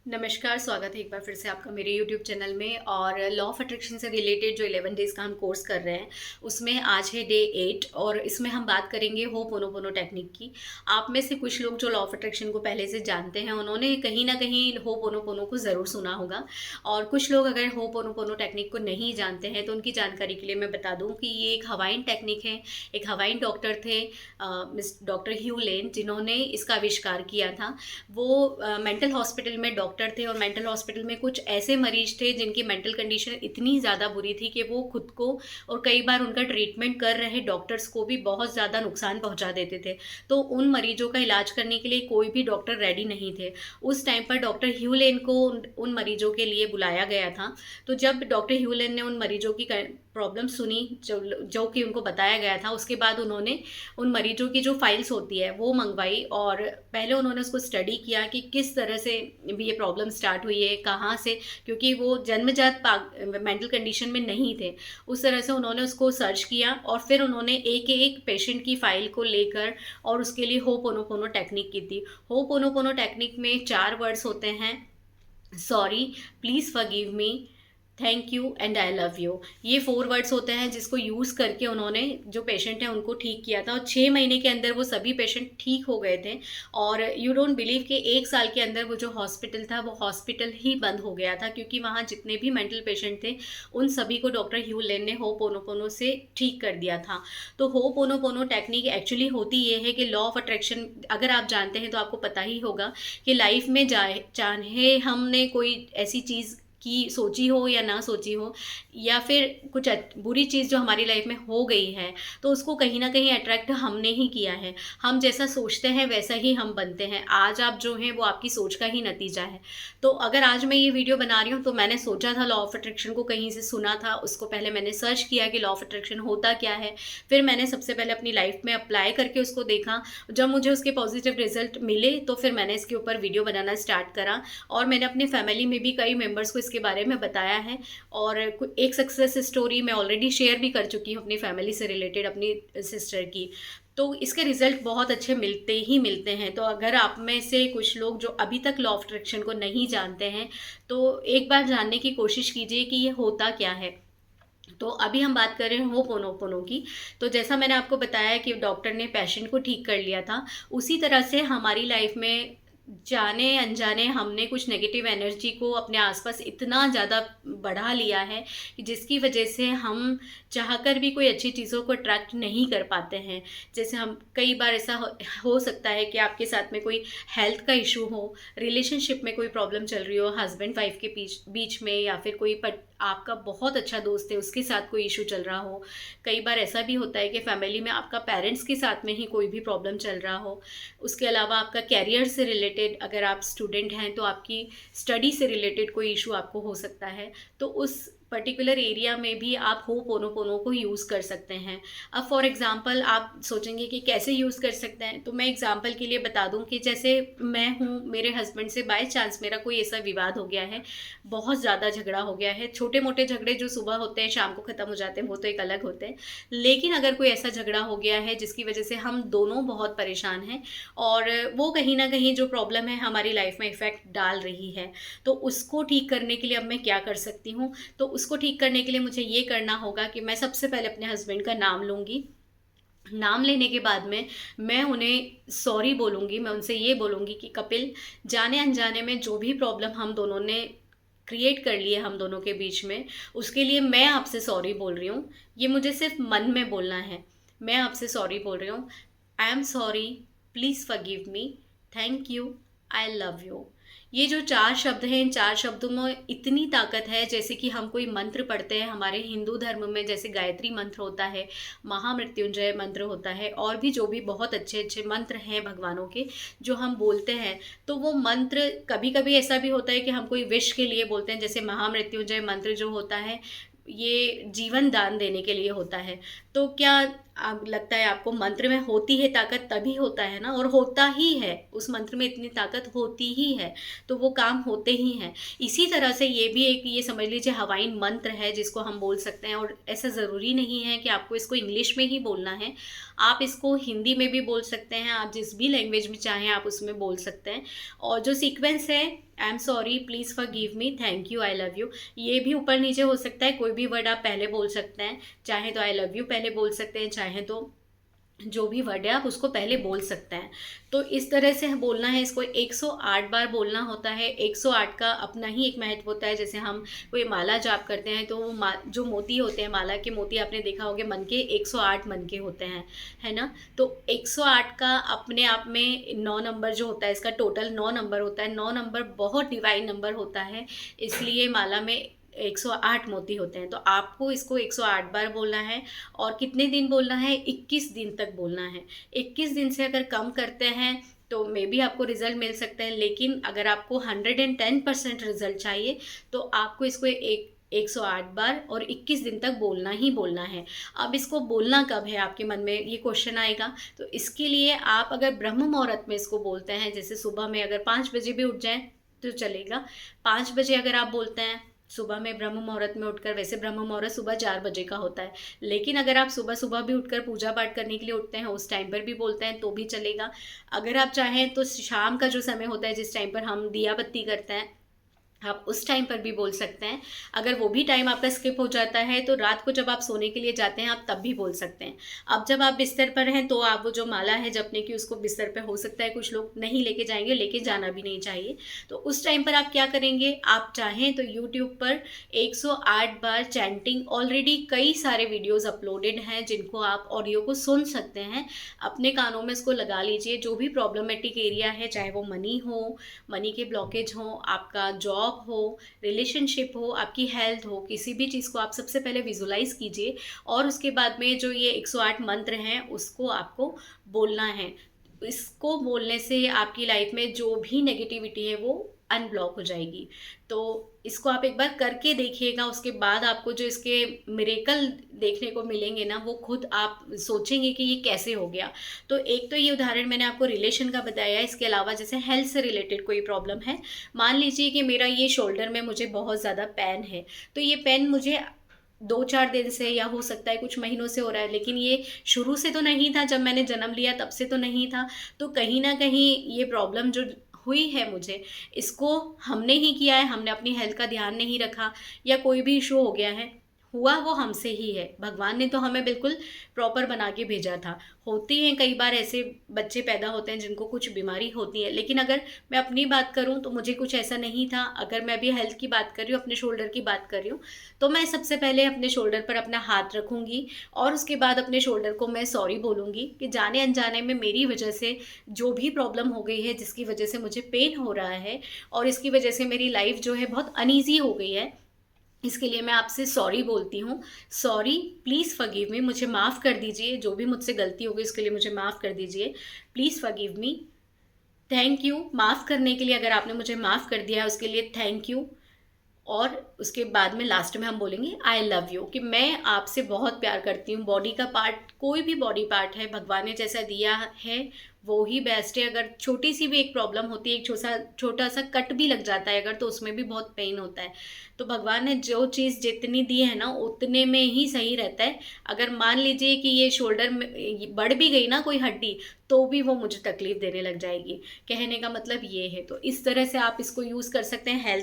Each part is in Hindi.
नमस्कार, स्वागत है एक बार फिर से आपका मेरे यूट्यूब चैनल में। और लॉ ऑफ अट्रैक्शन से रिलेटेड जो 11 डेज़ का हम कोर्स कर रहे हैं, उसमें आज है डे 8 और इसमें हम बात करेंगे होपोनोपोनो टेक्निक की। आप में से कुछ लोग जो लॉ ऑफ अट्रैक्शन को पहले से जानते हैं, उन्होंने कहीं ना कहीं होपोनोपोनो को ज़रूर सुना होगा। और कुछ लोग अगर होपोनोपोनो टेक्निक को नहीं जानते हैं, तो उनकी जानकारी के लिए मैं बता दूं कि ये एक हवाइन टेक्निक है। एक हवाइन डॉक्टर थे, मिस डॉक्टर ह्यू लेन, जिन्होंने इसका आविष्कार किया था। वो मेंटल हॉस्पिटल में डॉक्टर थे और मेंटल हॉस्पिटल में कुछ ऐसे मरीज थे जिनकी मेंटल कंडीशन इतनी ज़्यादा बुरी थी कि वो खुद को और कई बार उनका ट्रीटमेंट कर रहे डॉक्टर्स को भी बहुत ज़्यादा नुकसान पहुंचा देते थे। तो उन मरीजों का इलाज करने के लिए कोई भी डॉक्टर रेडी नहीं थे। उस टाइम पर डॉक्टर ह्यूलेन को उन मरीजों के लिए बुलाया गया था। तो जब डॉक्टर ह्यूलेन ने उन मरीजों की प्रॉब्लम सुनी, जो कि उनको बताया गया था, उसके बाद उन्होंने उन मरीजों की जो फाइल्स होती है वो मंगवाई और पहले उन्होंने उसको स्टडी किया कि किस तरह से भी ये प्रॉब्लम स्टार्ट हुई है, कहाँ से, क्योंकि वो जन्मजात मेंटल कंडीशन में नहीं थे। उस तरह से उन्होंने उसको सर्च किया और फिर उन्होंने एक एक पेशेंट की फाइल को लेकर और उसके लिए होपोनोपोनो टेक्निक की थी। होपोनोपोनो टेक्निक में 4 वर्ड्स होते हैं: sorry, please forgive me, thank you and I love you. ये 4 वर्ड्स होते हैं जिसको यूज़ करके उन्होंने जो पेशेंट है उनको ठीक किया था और 6 महीने के अंदर वो सभी पेशेंट ठीक हो गए थे। और यू डोंट बिलीव कि 1 साल के अंदर वो जो हॉस्पिटल था वो हॉस्पिटल ही बंद हो गया था, क्योंकि वहाँ जितने भी मेंटल पेशेंट थे उन सभी को डॉक्टर ह्यू लेन ने होपोनोपोनो से ठीक कर दिया था। तो होपोनोपोनो टेक्निक एक्चुअली होती ये है कि लॉ ऑफ अट्रैक्शन अगर आप जानते हैं तो आपको पता ही होगा कि लाइफ में जाए चाहे हमने कोई ऐसी चीज़ की सोची हो या ना सोची हो, या फिर कुछ बुरी चीज़ जो हमारी लाइफ में हो गई है, तो उसको कहीं ना कहीं अट्रैक्ट हमने ही किया है। हम जैसा सोचते हैं वैसा ही हम बनते हैं। आज आप जो हैं वो आपकी सोच का ही नतीजा है। तो अगर आज मैं ये वीडियो बना रही हूँ तो मैंने सोचा था, लॉ ऑफ अट्रैक्शन को कहीं से सुना था, उसको पहले मैंने सर्च किया कि लॉ ऑफ अट्रैक्शन होता क्या है। फिर मैंने सबसे पहले अपनी लाइफ में अप्लाई करके उसको देखा। जब मुझे उसके पॉजिटिव रिजल्ट मिले तो फिर मैंने इसके ऊपर वीडियो बनाना स्टार्ट करा और मैंने अपने फैमिली में भी कई मेंबर्स को इसके बारे में बताया है। और एक सक्सेस स्टोरी मैं ऑलरेडी शेयर भी कर चुकी हूँ अपनी फैमिली से रिलेटेड, अपनी सिस्टर की। तो इसके रिजल्ट बहुत अच्छे मिलते ही मिलते हैं। तो अगर आप में से कुछ लोग जो अभी तक लॉ ऑफ अट्रैक्शन को नहीं जानते हैं, तो एक बार जानने की कोशिश कीजिए कि ये होता क्या है। तो अभी हम बात कर रहे हैं होपोनोपोनो की। तो जैसा मैंने आपको बताया कि डॉक्टर ने पेशेंट को ठीक कर लिया था, उसी तरह से हमारी लाइफ में जाने अनजाने हमने कुछ नेगेटिव एनर्जी को अपने आसपास इतना ज़्यादा बढ़ा लिया है कि जिसकी वजह से हम चाहकर भी कोई अच्छी चीज़ों को अट्रैक्ट नहीं कर पाते हैं। जैसे हम कई बार ऐसा हो सकता है कि आपके साथ में कोई हेल्थ का इशू हो, रिलेशनशिप में कोई प्रॉब्लम चल रही हो हस्बैंड वाइफ के बीच बीच में, या फिर कोई आपका बहुत अच्छा दोस्त है उसके साथ कोई इशू चल रहा हो। कई बार ऐसा भी होता है कि फैमिली में आपका पेरेंट्स के साथ में ही कोई भी प्रॉब्लम चल रहा हो। उसके अलावा आपका कैरियर से रिलेटेड, अगर आप स्टूडेंट हैं तो आपकी स्टडी से रिलेटेड कोई इशू आपको हो सकता है। तो उस पर्टिकुलर एरिया में भी आप होपोनोपोनो को यूज़ कर सकते हैं। अब फॉर एग्जांपल आप सोचेंगे कि कैसे यूज़ कर सकते हैं, तो मैं एग्जांपल के लिए बता दूं कि जैसे मैं हूं, मेरे हस्बैंड से बाय चांस मेरा कोई ऐसा विवाद हो गया है, बहुत ज़्यादा झगड़ा हो गया है। छोटे मोटे झगड़े जो सुबह होते हैं शाम को ख़त्म हो जाते हैं वो तो एक अलग होते हैं, लेकिन अगर कोई ऐसा झगड़ा हो गया है जिसकी वजह से हम दोनों बहुत परेशान हैं और वो कहीं ना कहीं जो प्रॉब्लम है हमारी लाइफ में इफ़ेक्ट डाल रही है, तो उसको ठीक करने के लिए अब मैं क्या कर सकती हूँ। तो उसको ठीक करने के लिए मुझे ये करना होगा कि मैं सबसे पहले अपने हस्बैंड का नाम लूँगी। नाम लेने के बाद में मैं उन्हें सॉरी बोलूँगी। मैं उनसे ये बोलूँगी कि कपिल, जाने अनजाने में जो भी प्रॉब्लम हम दोनों ने क्रिएट कर ली है हम दोनों के बीच में, उसके लिए मैं आपसे सॉरी बोल रही हूँ। ये मुझे सिर्फ मन में बोलना है। मैं आपसे सॉरी बोल रही हूँ। I am sorry, please forgive me, thank you, I love you. ये जो 4 शब्द हैं, इन 4 शब्दों में इतनी ताकत है। जैसे कि हम कोई मंत्र पढ़ते हैं, हमारे हिंदू धर्म में जैसे गायत्री मंत्र होता है, महामृत्युंजय मंत्र होता है, और भी जो भी बहुत अच्छे अच्छे मंत्र हैं भगवानों के जो हम बोलते हैं, तो वो मंत्र कभी कभी ऐसा भी होता है कि हम कोई विश के लिए बोलते हैं। जैसे महामृत्युंजय मंत्र जो होता है, ये जीवन दान देने के लिए होता है। तो क्या लगता है आपको, मंत्र में होती है ताकत तभी होता है ना, और होता ही है, उस मंत्र में इतनी ताकत होती ही है, तो वो काम होते ही हैं। इसी तरह से ये भी एक, ये समझ लीजिए, हवाई मंत्र है जिसको हम बोल सकते हैं। और ऐसा ज़रूरी नहीं है कि आपको इसको इंग्लिश में ही बोलना है, आप इसको हिंदी में भी बोल सकते हैं, आप जिस भी लैंग्वेज में चाहें आप उसमें बोल सकते हैं। और जो सीक्वेंस है, I am sorry, please forgive me, thank you, I love you. ये भी ऊपर नीचे हो सकता है, कोई भी वर्ड आप पहले बोल सकते हैं। चाहे तो आई लव यू पहले बोल सकते हैं, चाहे तो जो भी वर्ड है आप उसको पहले बोल सकते हैं। तो इस तरह से बोलना है, इसको 108 बार बोलना होता है। 108 का अपना ही एक महत्व होता है। जैसे हम कोई माला जाप करते हैं तो वो जो मोती होते हैं, माला के मोती आपने देखा होगा मन के 108 मन के होते हैं, है ना। तो 108 का अपने आप में 9 नंबर जो होता है, इसका टोटल 9 नंबर होता है। 9 नंबर बहुत डिवाइन नंबर होता है, इसलिए माला में 108 मोती होते हैं। तो आपको इसको 108 बार बोलना है। और कितने दिन बोलना है? 21 दिन तक बोलना है। 21 दिन से अगर कम करते हैं तो मे बी आपको रिजल्ट मिल सकते हैं, लेकिन अगर आपको 110% रिजल्ट चाहिए तो आपको इसको 108 बार और 21 दिन तक बोलना ही बोलना है। अब इसको बोलना कब है, आपके मन में ये क्वेश्चन आएगा। तो इसके लिए आप अगर ब्रह्म मुहूर्त में इसको बोलते हैं, जैसे सुबह में अगर 5 बजे भी उठ जाएं तो चलेगा। 5 बजे अगर आप बोलते हैं सुबह में ब्रह्म मुहूर्त में उठकर, वैसे ब्रह्म मुहूर्त सुबह 4 बजे का होता है, लेकिन अगर आप सुबह सुबह भी उठकर पूजा पाठ करने के लिए उठते हैं, उस टाइम पर भी बोलते हैं तो भी चलेगा। अगर आप चाहें तो शाम का जो समय होता है, जिस टाइम पर हम दिया बत्ती करते हैं, आप उस टाइम पर भी बोल सकते हैं। अगर वो भी टाइम आपका स्किप हो जाता है तो रात को जब आप सोने के लिए जाते हैं आप तब भी बोल सकते हैं। अब जब आप बिस्तर पर हैं तो आप वो जो माला है जपने की, उसको बिस्तर पर हो सकता है कुछ लोग नहीं लेके जाएंगे, लेके जाना भी नहीं चाहिए। तो उस टाइम पर आप क्या करेंगे, आप चाहें तो यूट्यूब पर 108 बार चैंटिंग, ऑलरेडी कई सारे वीडियोज़ अपलोडेड हैं जिनको आप ऑडियो को सुन सकते हैं। अपने कानों में इसको लगा लीजिए। जो भी प्रॉब्लमेटिक एरिया है, चाहे वो मनी हो, मनी के ब्लॉकेज हो, आपका जॉब हो, रिलेशनशिप हो, आपकी हेल्थ हो, किसी भी चीज़ को आप सबसे पहले विजुलाइज कीजिए और उसके बाद में जो ये 108 मंत्र हैं उसको आपको बोलना है। इसको बोलने से आपकी लाइफ में जो भी नेगेटिविटी है वो अनब्लॉक हो जाएगी। तो इसको आप एक बार करके देखिएगा, उसके बाद आपको जो इसके मिरेकल देखने को मिलेंगे ना, वो खुद आप सोचेंगे कि ये कैसे हो गया। तो एक तो ये उदाहरण मैंने आपको रिलेशन का बताया, इसके अलावा जैसे हेल्थ से रिलेटेड कोई प्रॉब्लम है, मान लीजिए कि मेरा ये शोल्डर में मुझे बहुत ज़्यादा पेन है, तो ये पेन मुझे 2-4 दिन से या हो सकता है कुछ महीनों से हो रहा है, लेकिन ये शुरू से तो नहीं था, जब मैंने जन्म लिया तब से तो नहीं था। तो कहीं ना कहीं ये प्रॉब्लम जो हुई है मुझे, इसको हमने ही किया है, हमने अपनी हेल्थ का ध्यान नहीं रखा या कोई भी इशू हो गया है, हुआ वो हमसे ही है। भगवान ने तो हमें बिल्कुल प्रॉपर बना के भेजा था। होती हैं कई बार ऐसे बच्चे पैदा होते हैं जिनको कुछ बीमारी होती है, लेकिन अगर मैं अपनी बात करूं तो मुझे कुछ ऐसा नहीं था। अगर मैं अभी हेल्थ की बात कर रही हूँ, अपने शोल्डर की बात कर रही हूँ, तो मैं सबसे पहले अपने शोल्डर पर अपना हाथ रखूँगी और उसके बाद अपने शोल्डर को मैं सॉरी बोलूँगी कि जाने अनजाने में मेरी वजह से जो भी प्रॉब्लम हो गई है, जिसकी वजह से मुझे पेन हो रहा है और इसकी वजह से मेरी लाइफ जो है बहुत अनईजी हो गई है, इसके लिए मैं आपसे सॉरी बोलती हूँ। सॉरी, प्लीज़ फॉरगिव मी, मुझे माफ़ कर दीजिए। जो भी मुझसे गलती हो गई उसके लिए मुझे माफ़ कर दीजिए। Please forgive me, thank you. माफ़ करने के लिए, अगर आपने मुझे माफ़ कर दिया है उसके लिए थैंक यू। और उसके बाद में लास्ट में हम बोलेंगे आई लव यू, कि मैं आपसे बहुत प्यार करती हूँ। बॉडी का पार्ट, कोई भी बॉडी पार्ट है, भगवान ने जैसा दिया है वो ही बेस्ट है। अगर छोटी सी भी एक प्रॉब्लम होती है, एक छोटा सा कट भी लग जाता है अगर, तो उसमें भी बहुत पेन होता है। तो भगवान ने जो चीज़ जितनी दी है ना, उतने में ही सही रहता है। अगर मान लीजिए कि ये शोल्डर में बढ़ भी गई ना कोई हड्डी, तो भी वो मुझे तकलीफ देने लग जाएगी। कहने का मतलब ये है। तो इस तरह से आप इसको यूज़ कर सकते हैं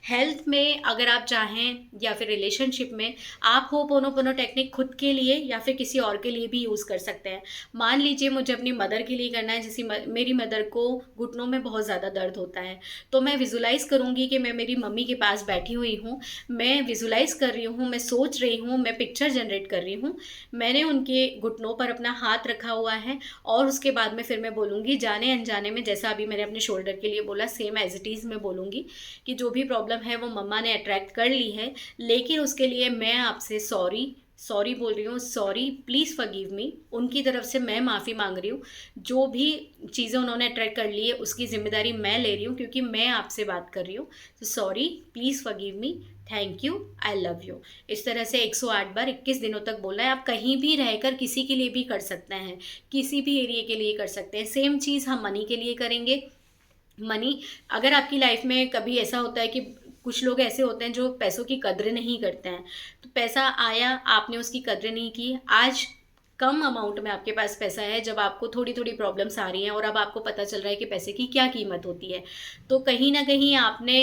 हेल्थ में अगर आप चाहें, या फिर रिलेशनशिप में आप होपोनोपोनो टेक्निक खुद के लिए या फिर किसी और के लिए भी यूज़ कर सकते हैं। मान लीजिए मुझे अपनी मदर के लिए करना है, जैसे मेरी मदर को घुटनों में बहुत ज़्यादा दर्द होता है, तो मैं विजुलाइज़ करूँगी कि मैं मेरी मम्मी के पास बैठी हुई हूँ, मैं विजुलाइज़ कर रही हूँ, मैं सोच रही हूँ, मैं पिक्चर जनरेट कर रही हूँ, मैंने उनके घुटनों पर अपना हाथ रखा हुआ है और उसके बाद में फिर मैं बोलूँगी जाने अनजाने में, जैसा अभी मैंने अपने शोल्डर के लिए बोला, सेम एज इट इज़ मैं बोलूँगी कि जो भी प्रॉब्लम है वो मम्मा ने अट्रैक्ट कर ली है, लेकिन उसके लिए मैं आपसे सॉरी बोल रही हूँ। Sorry, please forgive me. उनकी तरफ से मैं माफ़ी मांग रही हूँ। जो भी चीज़ें उन्होंने अट्रैक्ट कर ली है उसकी जिम्मेदारी मैं ले रही हूँ, क्योंकि मैं आपसे बात कर रही हूँ। तो sorry, please forgive me, thank you, I love you. इस तरह से 108 बार 21 दिनों तक बोलना है। आप कहीं भी रहकर किसी के लिए भी कर सकते हैं, किसी भी एरिया के लिए कर सकते हैं। सेम चीज़ हम मनी के लिए करेंगे। मनी, अगर आपकी लाइफ में कभी ऐसा होता है कि कुछ लोग ऐसे होते हैं जो पैसों की कद्र नहीं करते हैं, तो पैसा आया, आपने उसकी कद्र नहीं की, आज कम अमाउंट में आपके पास पैसा है, जब आपको थोड़ी थोड़ी प्रॉब्लम्स आ रही हैं और अब आपको पता चल रहा है कि पैसे की क्या कीमत होती है, तो कहीं ना कहीं आपने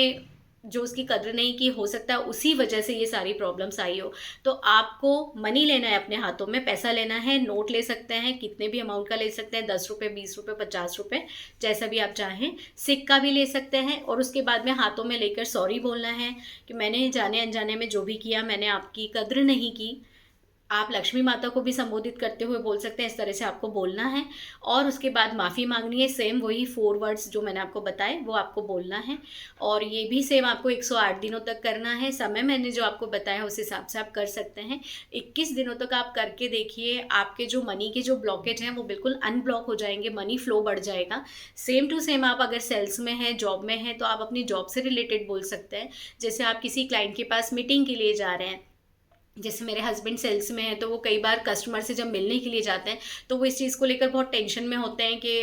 जो उसकी कद्र नहीं की, हो सकता है उसी वजह से ये सारी प्रॉब्लम्स आई हो। तो आपको मनी लेना है, अपने हाथों में पैसा लेना है, नोट ले सकते हैं, कितने भी अमाउंट का ले सकते हैं, 10 रुपये, 20 रुपये, 50 रुपये, जैसा भी आप चाहें। सिक्का भी ले सकते हैं और उसके बाद में हाथों में लेकर सॉरी बोलना है कि मैंने जाने अनजाने में जो भी किया, मैंने आपकी कद्र नहीं की। आप लक्ष्मी माता को भी संबोधित करते हुए बोल सकते हैं, इस तरह से आपको बोलना है। और उसके बाद माफ़ी मांगनी है, सेम वही 4 वर्ड्स जो मैंने आपको बताए वो आपको बोलना है। और ये भी सेम आपको 108 दिनों तक करना है। समय मैंने जो आपको बताया उस हिसाब से आप कर सकते हैं। 21 दिनों तक आप करके देखिए, आपके जो मनी के जो ब्लॉकेज हैं वो बिल्कुल अनब्लॉक हो जाएंगे, मनी फ्लो बढ़ जाएगा। सेम टू सेम आप अगर सेल्स में हैं, जॉब में हैं, तो आप अपनी जॉब से रिलेटेड बोल सकते हैं। जैसे आप किसी क्लाइंट के पास मीटिंग के लिए जा रहे हैं, जैसे मेरे हस्बैंड सेल्स में है, तो वो कई बार कस्टमर से जब मिलने के लिए जाते हैं तो वो इस चीज़ को लेकर बहुत टेंशन में होते हैं कि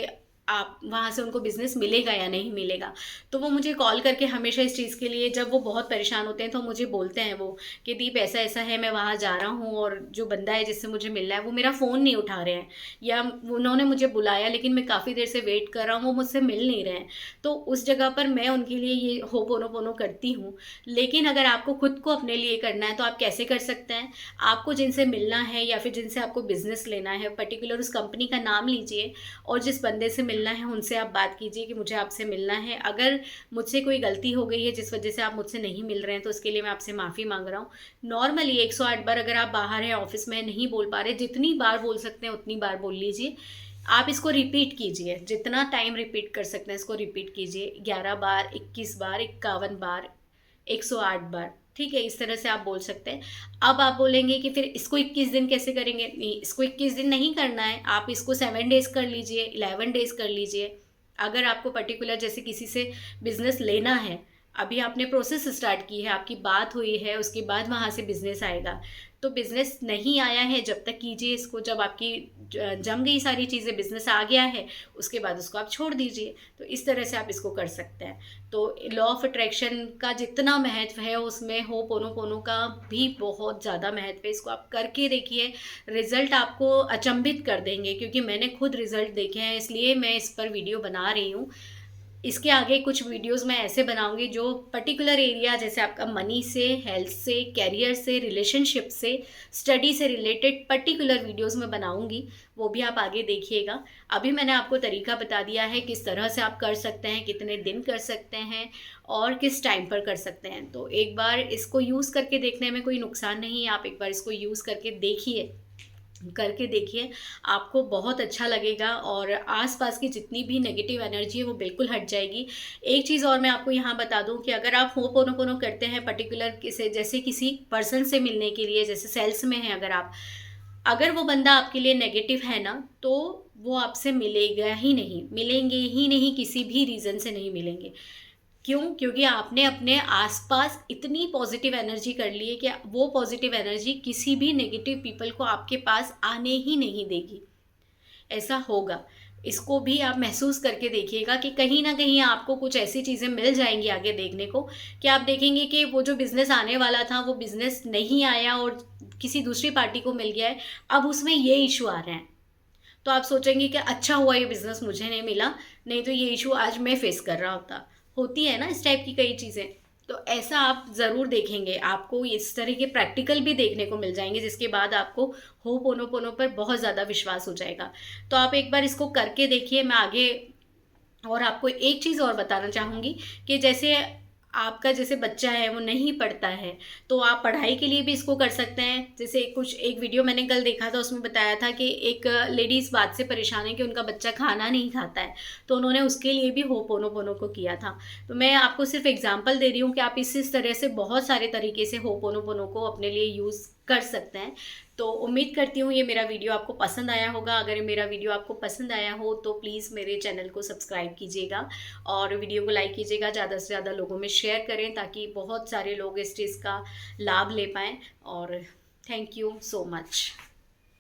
आप वहाँ से उनको बिज़नेस मिलेगा या नहीं मिलेगा। तो वो मुझे कॉल करके हमेशा इस चीज़ के लिए, जब वो बहुत परेशान होते हैं तो मुझे बोलते हैं वो कि दीप ऐसा ऐसा है, मैं वहाँ जा रहा हूँ और जो बंदा है जिससे मुझे मिलना है वो मेरा फ़ोन नहीं उठा रहे हैं, या उन्होंने मुझे बुलाया लेकिन मैं काफ़ी देर से वेट कर रहा हूँ, वो मुझसे मिल नहीं रहे हैं। तो उस जगह पर मैं उनके लिए ये होपोनोपोनो करती हूँ। लेकिन अगर आपको खुद को अपने लिए करना है तो आप कैसे कर सकते हैं? आपको जिनसे मिलना है या फिर जिनसे आपको बिज़नेस लेना है, पर्टिकुलर उस कंपनी का नाम लीजिए और जिस बंदे से मिलना है उनसे आप बात कीजिए कि मुझे आपसे मिलना है। अगर मुझसे कोई गलती हो गई है जिस वजह से आप मुझसे नहीं मिल रहे हैं तो उसके लिए मैं आपसे माफ़ी मांग रहा हूँ। नॉर्मली 108 बार अगर आप बाहर हैं, ऑफिस में नहीं बोल पा रहे, जितनी बार बोल सकते हैं उतनी बार बोल लीजिए। आप इसको रिपीट कीजिए, जितना टाइम रिपीट कर सकते हैं इसको रिपीट कीजिए। 11 बार, 21 बार, 51 बार, 108 बार, ठीक है, इस तरह से आप बोल सकते हैं। अब आप बोलेंगे कि फिर इसको 21 दिन कैसे करेंगे? नहीं, इसको 21 दिन नहीं करना है, आप इसको 7 डेज़ कर लीजिए, 11 डेज़ कर लीजिए। अगर आपको पर्टिकुलर जैसे किसी से बिज़नेस लेना है, अभी आपने प्रोसेस स्टार्ट की है, आपकी बात हुई है, उसके बाद वहाँ से बिज़नेस आएगा। तो बिज़नेस नहीं आया है जब तक कीजिए इसको, जब आपकी जम गई सारी चीज़ें, बिज़नेस आ गया है, उसके बाद उसको आप छोड़ दीजिए। तो इस तरह से आप इसको कर सकते हैं। तो लॉ ऑफ अट्रैक्शन का जितना महत्व है उसमें होपोनोपोनो का भी बहुत ज़्यादा महत्व है। इसको आप करके देखिए, रिज़ल्ट आपको अचंभित कर देंगे, क्योंकि मैंने खुद रिज़ल्ट देखे हैं, इसलिए मैं इस पर वीडियो बना रही हूँ। इसके आगे कुछ वीडियोस मैं ऐसे बनाऊंगी जो पर्टिकुलर एरिया, जैसे आपका मनी से, हेल्थ से, कैरियर से, रिलेशनशिप से, स्टडी से रिलेटेड पर्टिकुलर वीडियोस मैं बनाऊंगी, वो भी आप आगे देखिएगा। अभी मैंने आपको तरीका बता दिया है किस तरह से आप कर सकते हैं, कितने दिन कर सकते हैं और किस टाइम पर कर सकते हैं। तो एक बार इसको यूज़ करके देखने में कोई नुकसान नहीं है, आप एक बार इसको यूज़ करके देखिए, करके देखिए, आपको बहुत अच्छा लगेगा और आसपास की जितनी भी नेगेटिव एनर्जी है वो बिल्कुल हट जाएगी। एक चीज़ और मैं आपको यहाँ बता दूँ कि अगर आप होपोनोपोनो करते हैं पर्टिकुलर किसी, जैसे किसी पर्सन से मिलने के लिए, जैसे सेल्स में हैं अगर आप, अगर वो बंदा आपके लिए नेगेटिव है ना, तो वो आपसे मिलेगा ही नहीं, मिलेंगे ही नहीं, किसी भी रीज़न से नहीं मिलेंगे। क्यों? क्योंकि आपने अपने आसपास इतनी पॉजिटिव एनर्जी कर ली है कि वो पॉजिटिव एनर्जी किसी भी नेगेटिव पीपल को आपके पास आने ही नहीं देगी। ऐसा होगा, इसको भी आप महसूस करके देखिएगा कि कहीं ना कहीं आपको कुछ ऐसी चीज़ें मिल जाएंगी आगे देखने को कि आप देखेंगे कि वो जो बिज़नेस आने वाला था वो बिज़नेस नहीं आया और किसी दूसरी पार्टी को मिल गया है, अब उसमें ये इशू आ रहे हैं। तो आप सोचेंगे कि अच्छा हुआ ये बिज़नेस मुझे नहीं मिला, नहीं तो ये इशू आज मैं फेस कर रहा होता। होती है ना इस टाइप की कई चीज़ें। तो ऐसा आप ज़रूर देखेंगे, आपको इस तरह के प्रैक्टिकल भी देखने को मिल जाएंगे, जिसके बाद आपको होपोनोपोनो पर बहुत ज़्यादा विश्वास हो जाएगा। तो आप एक बार इसको करके देखिए। मैं आगे और आपको एक चीज़ और बताना चाहूँगी कि जैसे आपका जैसे बच्चा है वो नहीं पढ़ता है, तो आप पढ़ाई के लिए भी इसको कर सकते हैं। जैसे एक वीडियो मैंने कल देखा था, उसमें बताया था कि एक लेडी इस बात से परेशान है कि उनका बच्चा खाना नहीं खाता है, तो उन्होंने उसके लिए भी होपोनोपोनो को किया था। तो मैं आपको सिर्फ एग्जांपल दे रही हूँ कि आप इस तरह से बहुत सारे तरीके से होपोनोपोनो को अपने लिए यूज़ कर सकते हैं। तो उम्मीद करती हूँ ये मेरा वीडियो आपको पसंद आया होगा। अगर मेरा वीडियो आपको पसंद आया हो तो प्लीज़ मेरे चैनल को सब्सक्राइब कीजिएगा और वीडियो को लाइक कीजिएगा, ज़्यादा से ज़्यादा लोगों में शेयर करें ताकि बहुत सारे लोग इस चीज़ का लाभ ले पाएँ। और थैंक यू सो मच।